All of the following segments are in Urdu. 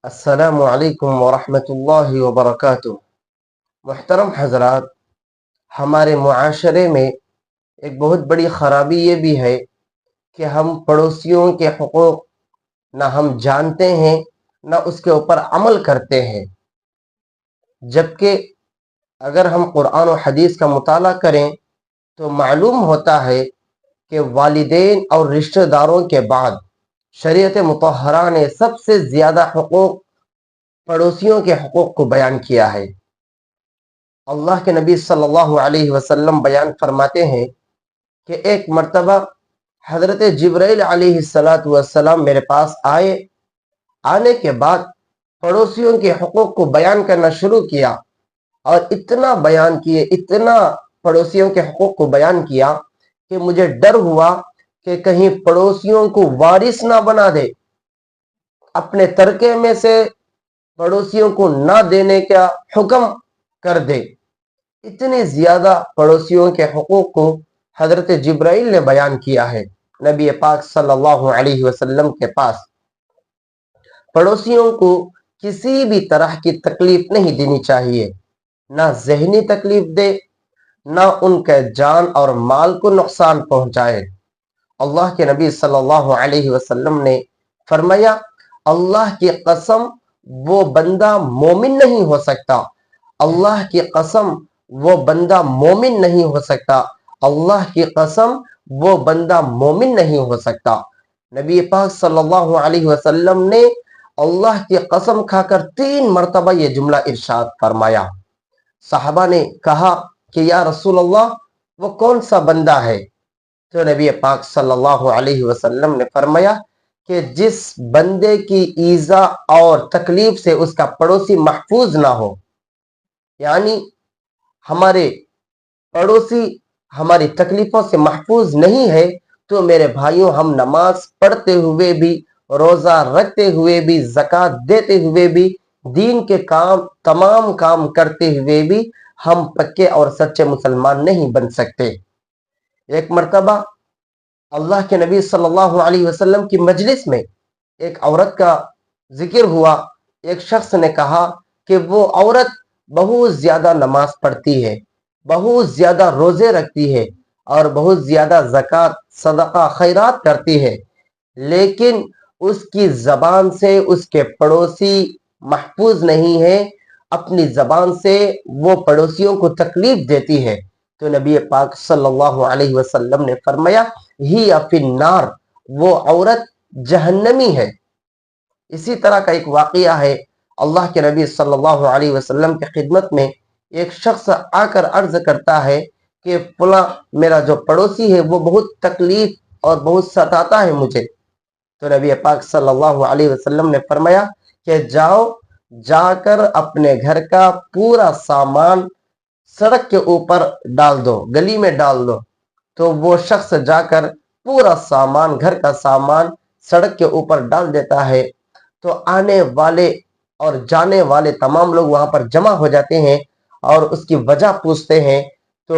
السلام علیکم ورحمۃ اللہ وبرکاتہ۔ محترم حضرات، ہمارے معاشرے میں ایک بہت بڑی خرابی یہ بھی ہے کہ ہم پڑوسیوں کے حقوق نہ ہم جانتے ہیں نہ اس کے اوپر عمل کرتے ہیں، جبکہ اگر ہم قرآن و حدیث کا مطالعہ کریں تو معلوم ہوتا ہے کہ والدین اور رشتہ داروں کے بعد شریعت مطہرہ نے سب سے زیادہ حقوق پڑوسیوں کے حقوق کو بیان کیا ہے۔ اللہ کے نبی صلی اللہ علیہ وسلم بیان فرماتے ہیں کہ ایک مرتبہ حضرت جبرائیل علیہ السلام میرے پاس آنے کے بعد پڑوسیوں کے حقوق کو بیان کرنا شروع کیا، اور اتنا پڑوسیوں کے حقوق کو بیان کیا کہ مجھے ڈر ہوا کہ کہیں پڑوسیوں کو وارث نہ بنا دے، اپنے ترکے میں سے پڑوسیوں کو نہ دینے کا حکم کر دے۔ اتنے زیادہ پڑوسیوں کے حقوق کو حضرت جبرائیل نے بیان کیا ہے نبی پاک صلی اللہ علیہ وسلم کے پاس۔ پڑوسیوں کو کسی بھی طرح کی تکلیف نہیں دینی چاہیے، نہ ذہنی تکلیف دے، نہ ان کے جان اور مال کو نقصان پہنچائے۔ اللہ کے نبی صلی اللہ علیہ وسلم نے فرمایا، اللہ کی قسم وہ بندہ مومن نہیں ہو سکتا، اللہ کی قسم وہ بندہ مومن نہیں ہو سکتا، اللہ کی قسم وہ بندہ مومن نہیں ہو سکتا۔ نبی پاک صلی اللہ علیہ وسلم نے اللہ کی قسم کھا کر 3 مرتبہ یہ جملہ ارشاد فرمایا۔ صحابہ نے کہا کہ یا رسول اللہ، وہ کون سا بندہ ہے؟ تو نبی پاک صلی اللہ علیہ وسلم نے فرمایا کہ جس بندے کی ایذا اور تکلیف سے اس کا پڑوسی محفوظ نہ ہو، یعنی ہمارے پڑوسی ہماری تکلیفوں سے محفوظ نہیں ہے، تو میرے بھائیوں، ہم نماز پڑھتے ہوئے بھی، روزہ رکھتے ہوئے بھی، زکوٰۃ دیتے ہوئے بھی، دین کے تمام کام کرتے ہوئے بھی ہم پکے اور سچے مسلمان نہیں بن سکتے۔ ایک مرتبہ اللہ کے نبی صلی اللہ علیہ وسلم کی مجلس میں ایک عورت کا ذکر ہوا۔ ایک شخص نے کہا کہ وہ عورت بہت زیادہ نماز پڑھتی ہے، بہت زیادہ روزے رکھتی ہے، اور بہت زیادہ زکوٰۃ، صدقہ، خیرات کرتی ہے، لیکن اس کی زبان سے اس کے پڑوسی محفوظ نہیں ہے، اپنی زبان سے وہ پڑوسیوں کو تکلیف دیتی ہے۔ تو نبی پاک صلی اللہ علیہ وسلم نے فرمایا، ہی فی النار، وہ عورت جہنمی ہے۔ اسی طرح کا ایک واقعہ ہے، اللہ کے نبی صلی اللہ علیہ وسلم کی خدمت میں ایک شخص آ کر عرض کرتا ہے کہ فلاں میرا جو پڑوسی ہے وہ بہت تکلیف اور بہت ستاتا ہے مجھے۔ تو نبی پاک صلی اللہ علیہ وسلم نے فرمایا کہ جا کر اپنے گھر کا پورا سامان سڑک کے اوپر ڈال دو، گلی میں ڈال دو۔ تو وہ شخص جا کر پورا سامان، گھر کا سامان سڑک کے اوپر ڈال دیتا ہے، تو آنے والے اور جانے والے تمام لوگ وہاں پر جمع ہو جاتے ہیں اور اس کی وجہ پوچھتے ہیں۔ تو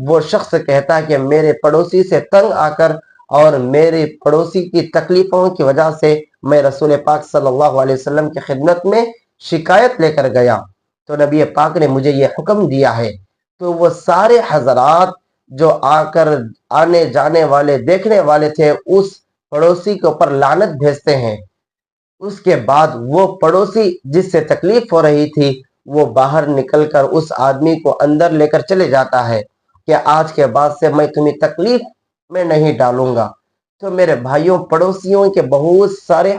وہ شخص کہتا ہے کہ میرے پڑوسی سے تنگ آ کر اور میرے پڑوسی کی تکلیفوں کی وجہ سے میں رسول پاک صلی اللہ علیہ وسلم کی خدمت میں شکایت لے کر گیا، تو نبی پاک نے مجھے یہ حکم دیا ہے۔ تو وہ سارے حضرات جو آنے جانے والے دیکھنے والے تھے، اس پڑوسی کے اوپر لعنت بھیجتے ہیں۔ اس کے بعد وہ پڑوسی جس سے تکلیف ہو رہی تھی، وہ باہر نکل کر اس آدمی کو اندر لے کر چلے جاتا ہے کہ آج کے بعد سے میں تمہیں تکلیف میں نہیں ڈالوں گا۔ تو میرے بھائیوں، پڑوسیوں کے بہت سارے